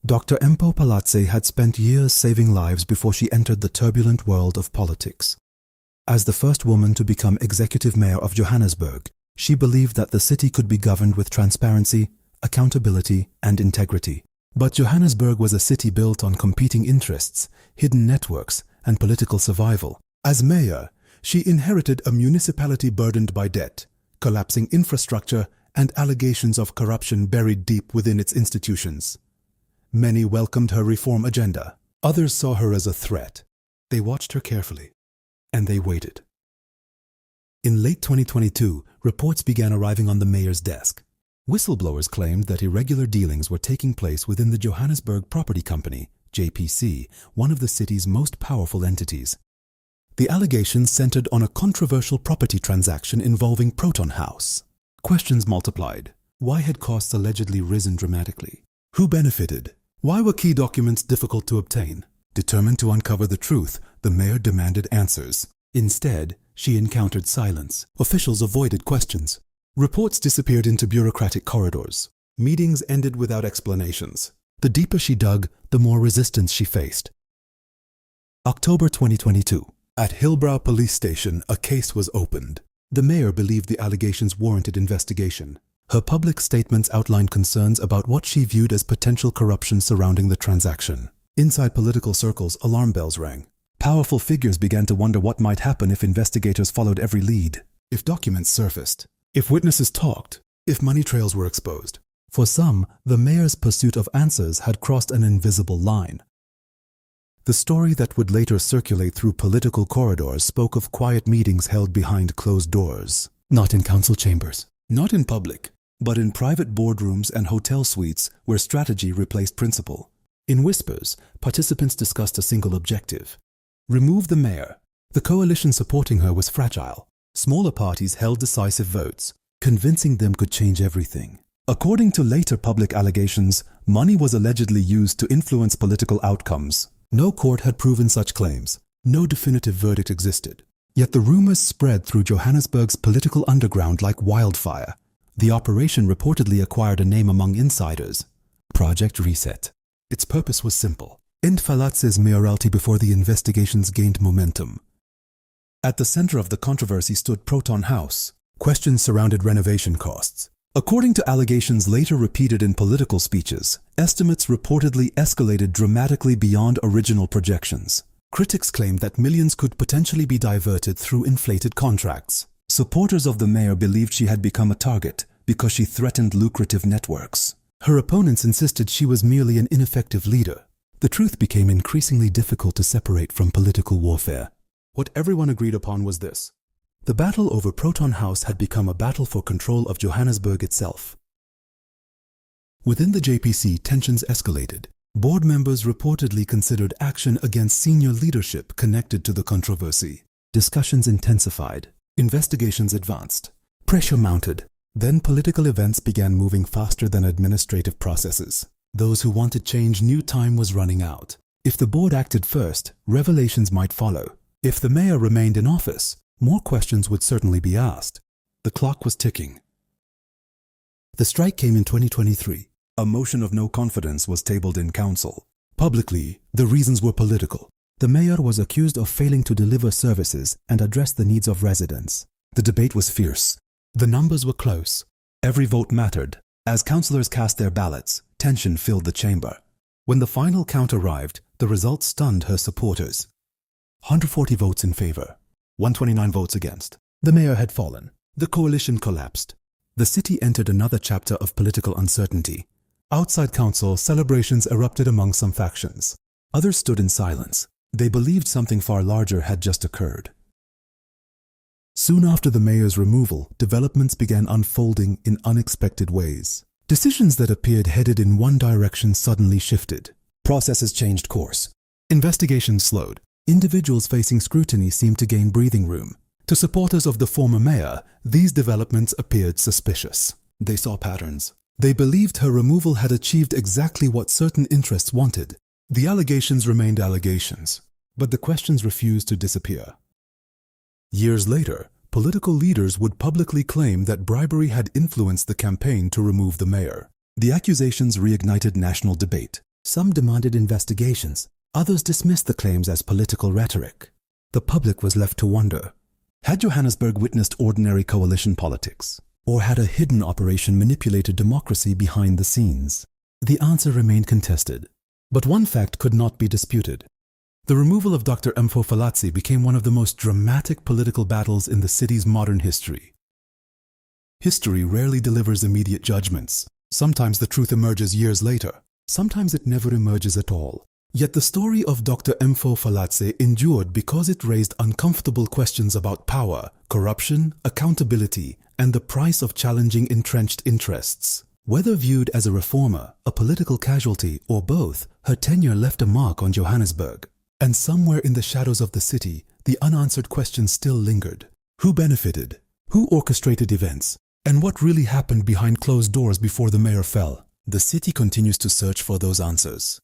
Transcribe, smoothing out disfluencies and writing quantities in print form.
Dr. Empo Palazzi had spent years saving lives before she entered the turbulent world of politics. As the first woman to become executive mayor of Johannesburg, she believed that the city could be governed with transparency, accountability, and integrity. But Johannesburg was a city built on competing interests, hidden networks, and political survival. As mayor, she inherited a municipality burdened by debt, collapsing infrastructure, and allegations of corruption buried deep within its institutions. Many welcomed her reform agenda. Others saw her as a threat. They watched her carefully, and they waited. In late 2022, reports began arriving on the mayor's desk. Whistleblowers claimed that irregular dealings were taking place within the Johannesburg Property Company, JPC, one of the city's most powerful entities. The allegations centered on a controversial property transaction involving Proton House. Questions multiplied. Why had costs allegedly risen dramatically? Who benefited? Why were key documents difficult to obtain? Determined to uncover the truth, the mayor demanded answers. Instead, she encountered silence. Officials avoided questions. Reports disappeared into bureaucratic corridors. Meetings ended without explanations. The deeper she dug, the more resistance she faced. October 2022. At Hillbrow Police Station, a case was opened. The mayor believed the allegations warranted investigation. Her public statements outlined concerns about what she viewed as potential corruption surrounding the transaction. Inside political circles, alarm bells rang. Powerful figures began to wonder what might happen if investigators followed every lead, if documents surfaced, if witnesses talked, if money trails were exposed. For some, the mayor's pursuit of answers had crossed an invisible line. The story that would later circulate through political corridors spoke of quiet meetings held behind closed doors. Not in council chambers, not in public, but in private boardrooms and hotel suites where strategy replaced principle. In whispers, participants discussed a single objective: remove the mayor. The coalition supporting her was fragile. Smaller parties held decisive votes. Convincing them could change everything. According to later public allegations, money was allegedly used to influence political outcomes. No court had proven such claims. No definitive verdict existed. Yet the rumors spread through Johannesburg's political underground like wildfire. The operation reportedly acquired a name among insiders: Project Reset. Its purpose was simple: end Palazzi's mayoralty before the investigations gained momentum. At the center of the controversy stood Proton House. Questions surrounded renovation costs. According to allegations later repeated in political speeches, estimates reportedly escalated dramatically beyond original projections. Critics claimed that millions could potentially be diverted through inflated contracts. Supporters of the mayor believed she had become a target because she threatened lucrative networks. Her opponents insisted she was merely an ineffective leader. The truth became increasingly difficult to separate from political warfare. What everyone agreed upon was this: the battle over Proton House had become a battle for control of Johannesburg itself. Within the JPC, tensions escalated. Board members reportedly considered action against senior leadership connected to the controversy. Discussions intensified. Investigations advanced. Pressure mounted. Then political events began moving faster than administrative processes. Those who wanted change knew time was running out. If the board acted first, revelations might follow. If the mayor remained in office, more questions would certainly be asked. The clock was ticking. The strike came in 2023. A motion of no confidence was tabled in council. Publicly, the reasons were political. The mayor was accused of failing to deliver services and address the needs of residents. The debate was fierce. The numbers were close. Every vote mattered. As councillors cast their ballots, tension filled the chamber. When the final count arrived, the result stunned her supporters. 140 votes in favor, 129 votes against. The mayor had fallen. The coalition collapsed. The city entered another chapter of political uncertainty. Outside council, celebrations erupted among some factions. Others stood in silence. They believed something far larger had just occurred. Soon after the mayor's removal, developments began unfolding in unexpected ways. Decisions that appeared headed in one direction suddenly shifted. Processes changed course. Investigations slowed. Individuals facing scrutiny seemed to gain breathing room. To supporters of the former mayor, these developments appeared suspicious. They saw patterns. They believed her removal had achieved exactly what certain interests wanted. The allegations remained allegations, but the questions refused to disappear. Years later, political leaders would publicly claim that bribery had influenced the campaign to remove the mayor. The accusations reignited national debate. Some demanded investigations, others dismissed the claims as political rhetoric. The public was left to wonder, had Johannesburg witnessed ordinary coalition politics, or had a hidden operation manipulated democracy behind the scenes? The answer remained contested. But one fact could not be disputed. The removal of Dr. Mfo became one of the most dramatic political battles in the city's modern history. History rarely delivers immediate judgments. Sometimes the truth emerges years later. Sometimes it never emerges at all. Yet the story of Dr. Mfo endured because it raised uncomfortable questions about power, corruption, accountability, and the price of challenging entrenched interests. Whether viewed as a reformer, a political casualty, or both, her tenure left a mark on Johannesburg. And somewhere in the shadows of the city, the unanswered questions still lingered. Who benefited? Who orchestrated events? And what really happened behind closed doors before the mayor fell? The city continues to search for those answers.